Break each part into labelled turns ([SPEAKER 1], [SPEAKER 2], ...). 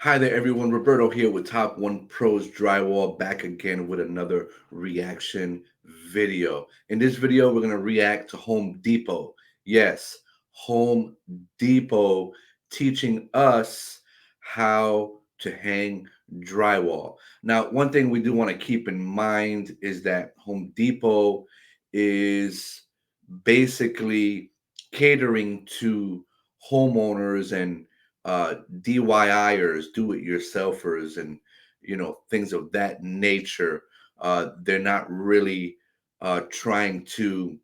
[SPEAKER 1] Hi there, everyone. Roberto here with Top One Pros Drywall, back again with another reaction video. In this video, we're going to react to Home Depot. Yes, Home Depot teaching us how to hang drywall. Now, one thing we do want to keep in mind is that Home Depot is basically catering to homeowners and DIYers, do-it-yourselfers, and things of that nature. They're not really trying to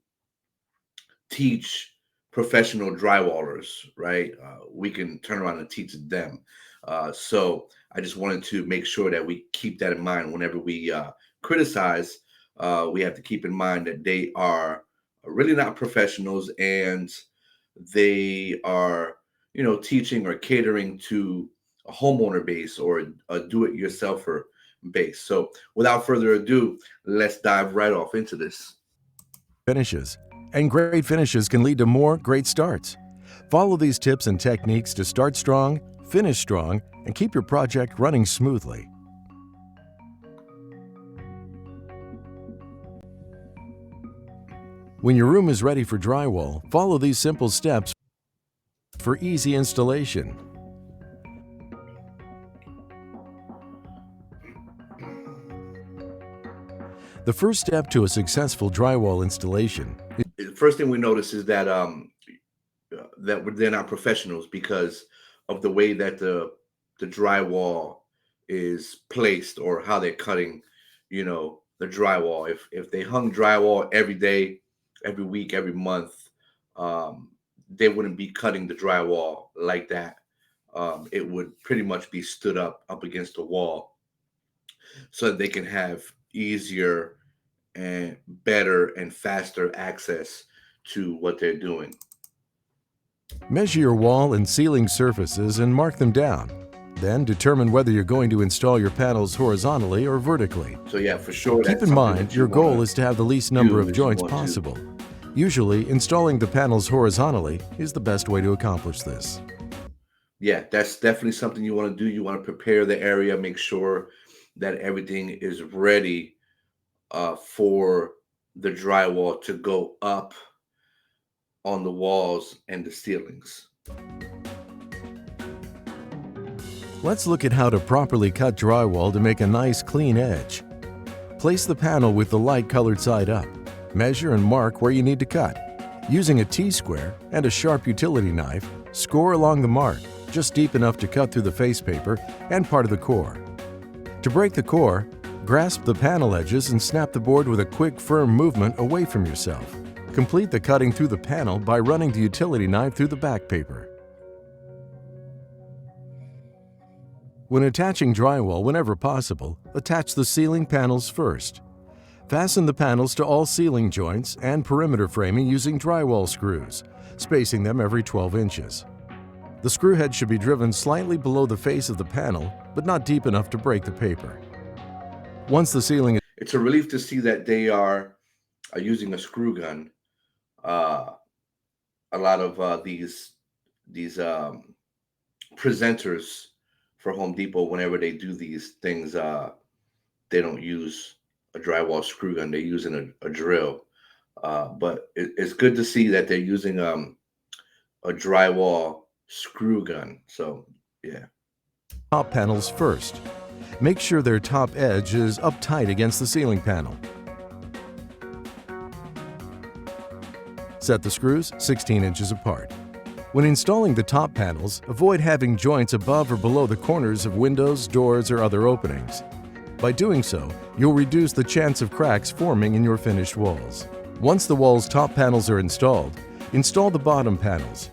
[SPEAKER 1] teach professional drywallers, right? We can turn around and teach them. So I just wanted to make sure that we keep that in mind whenever we criticize. We have to keep in mind that they are really not professionals, and they are, teaching or catering to a homeowner base or a do-it-yourselfer base. So without further ado, let's dive right off into this.
[SPEAKER 2] Finishes. And great finishes can lead to more great starts. Follow these tips and techniques to start strong, finish strong, and keep your project running smoothly. When your room is ready for drywall, follow these simple steps for easy installation. The first step to a successful drywall installation
[SPEAKER 1] The first thing we notice is that they're not professionals because of the way that the drywall is placed or how they're cutting, the drywall. If they hung drywall every day, every week, every month, um, they wouldn't be cutting the drywall like that. It would pretty much be stood up against the wall so that they can have easier and better and faster access to what they're doing.
[SPEAKER 2] Measure your wall and ceiling surfaces and mark them down. Then determine whether you're going to install your panels horizontally or vertically.
[SPEAKER 1] So yeah, for sure.
[SPEAKER 2] Keep
[SPEAKER 1] That's
[SPEAKER 2] in
[SPEAKER 1] something
[SPEAKER 2] mind,
[SPEAKER 1] that you
[SPEAKER 2] your goal
[SPEAKER 1] wanna
[SPEAKER 2] is to have the least number of
[SPEAKER 1] is you
[SPEAKER 2] joints
[SPEAKER 1] want to
[SPEAKER 2] possible. Usually, installing the panels horizontally is the best way to accomplish this.
[SPEAKER 1] Yeah, that's definitely something you want to do. You want to prepare the area, make sure that everything is ready for the drywall to go up on the walls and the ceilings.
[SPEAKER 2] Let's look at how to properly cut drywall to make a nice clean edge. Place the panel with the light colored side up. Measure and mark where you need to cut. Using a T-square and a sharp utility knife, score along the mark, just deep enough to cut through the face paper and part of the core. To break the core, grasp the panel edges and snap the board with a quick, firm movement away from yourself. Complete the cutting through the panel by running the utility knife through the back paper. When attaching drywall, whenever possible, attach the ceiling panels first. Fasten the panels to all ceiling joints and perimeter framing using drywall screws, spacing them every 12 inches. The screw head should be driven slightly below the face of the panel, but not deep enough to break the paper. Once the ceiling is
[SPEAKER 1] It's a relief to see that they are using a screw gun. Uh, a lot of these presenters for Home Depot, whenever they do these things, they don't use a drywall screw gun. They're using a drill. But it's good to see that they're using a drywall screw gun. So yeah.
[SPEAKER 2] top panels first. Make sure their top edge is up tight against the ceiling panel. Set the screws 16 inches apart. When installing the top panels, avoid having joints above or below the corners of windows, doors, or other openings. By doing so, you'll reduce the chance of cracks forming in your finished walls. Once the wall's top panels are installed, install the bottom panels.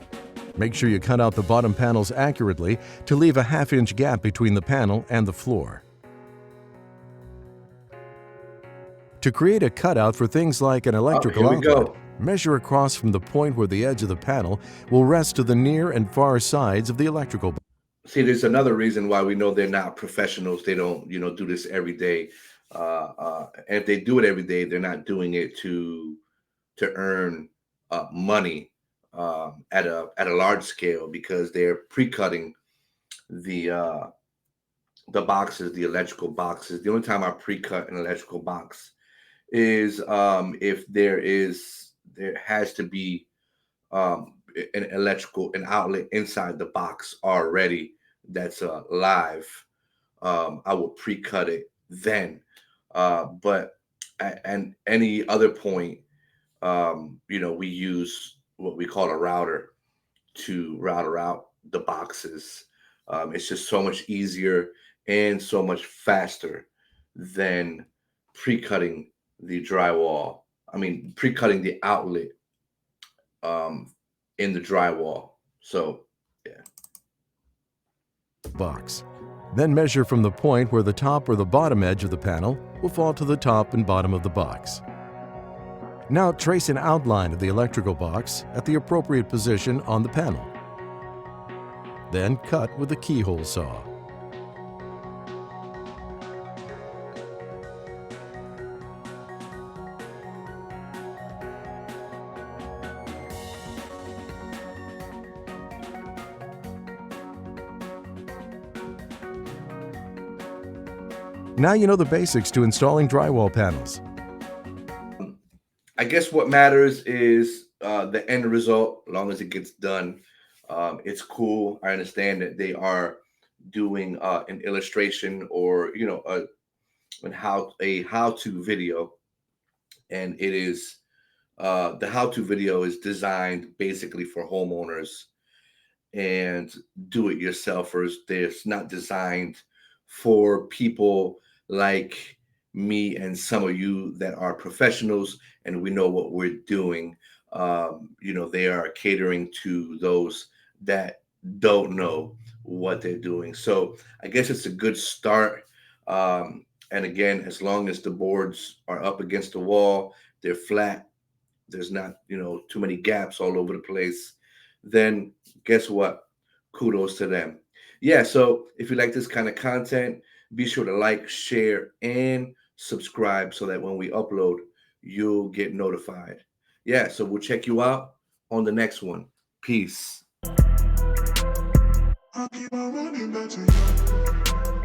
[SPEAKER 2] Make sure you cut out the bottom panels accurately to leave a half-inch gap between the panel and the floor. To create a cutout for things like an electrical
[SPEAKER 1] Here we
[SPEAKER 2] outlet,
[SPEAKER 1] go.
[SPEAKER 2] measure across from the point where the edge of the panel will rest to the near and far sides of the electrical box.
[SPEAKER 1] See, there's another reason why we know they're not professionals. They don't, do this every day. And if they do it every day, they're not doing it to earn money at a large scale, because they're pre-cutting the the boxes, the electrical boxes. The only time I pre-cut an electrical box is if there has to be an outlet inside the box already that's live. I will pre-cut it then. But and any other point, we use what we call a router to router out the boxes. It's just so much easier and so much faster than pre-cutting the drywall. I mean, pre-cutting the outlet um, in the drywall. So, yeah.
[SPEAKER 2] Box. Then measure from the point where the top or the bottom edge of the panel will fall to the top and bottom of the box. Now trace an outline of the electrical box at the appropriate position on the panel. Then cut with a keyhole saw. Now you know the basics to installing drywall panels.
[SPEAKER 1] I guess what matters is the end result. As long as it gets done, it's cool. I understand that they are doing an illustration or a how-to video, and it is the how-to video is designed basically for homeowners and do-it-yourselfers. It's not designed for people like me and some of you that are professionals and we know what we're doing. They are catering to those that don't know what they're doing. So I guess it's a good start. And again, as long as the boards are up against the wall, they're flat, there's not, too many gaps all over the place, then guess what? Kudos to them. Yeah, so if you like this kind of content, be sure to like, share, and subscribe so that when we upload, you'll get notified. Yeah, so we'll check you out on the next one. Peace.
[SPEAKER 3] I'll keep on running back to you.